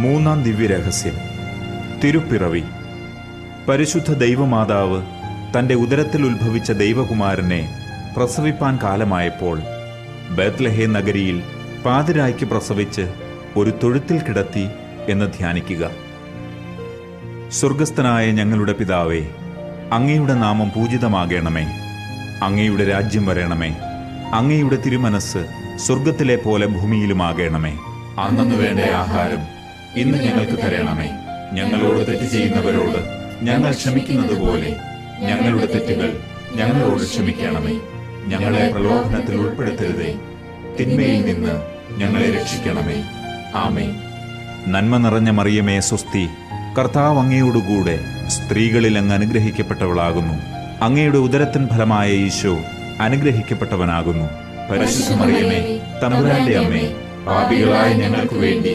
മൂന്നാം ദിവ്യരഹസ്യം, തിരുപ്പിറവി. പരിശുദ്ധ ദൈവമാതാവ് തൻ്റെ ഉദരത്തിൽ ഉത്ഭവിച്ച ദൈവകുമാരനെ പ്രസവിപ്പാൻ കാലമായപ്പോൾ ബേത്ലഹേം നഗരിയിൽ പാതിരായ്ക്ക് പ്രസവിച്ച് ഒരു തൊഴുത്തിൽ കിടത്തി എന്ന് ധ്യാനിക്കുക. സ്വർഗസ്ഥനായ ഞങ്ങളുടെ പിതാവേ, അങ്ങയുടെ നാമം പൂജിതമാകണമേ. അങ്ങയുടെ രാജ്യം വരണമേ. അങ്ങയുടെ തിരുമനസ് സ്വർഗത്തിലെ പോലെ ഭൂമിയിലുമാകണമേ. അന്നു വേണ്ട ആഹാരം ഇന്ന് ഞങ്ങൾക്ക് തരണമേ. ഞങ്ങളോട് തെറ്റ് ചെയ്യുന്നവരോട് ഞങ്ങൾ ക്ഷമിക്കുന്നത് പോലെ ഞങ്ങളുടെ തെറ്റുകൾ ഞങ്ങളോട് ക്ഷമിക്കണമേ. ഞങ്ങളെ പ്രലോഭനത്തിൽ ഉൾപ്പെടുത്തരുതേ, തിന്മയിൽ നിന്ന് ഞങ്ങളെ രക്ഷിക്കണമേ. ആമേൻ. നന്മ നിറഞ്ഞ മറിയമേ സ്വസ്തി, കർത്താവ് അങ്ങയോടുകൂടെ സ്ത്രീകളിൽ അങ്ങ് അനുഗ്രഹിക്കപ്പെട്ടവളാകുന്നു. അങ്ങയുടെ ഉദരത്തിൻ ഫലമായ ഈശോ അനുഗ്രഹിക്കപ്പെട്ടവനാകുന്നു. പരിശുദ്ധ മറിയമേ, തമ്പുരാന്റെ അമ്മേ, പാപികളായ ഞങ്ങൾക്ക് വേണ്ടി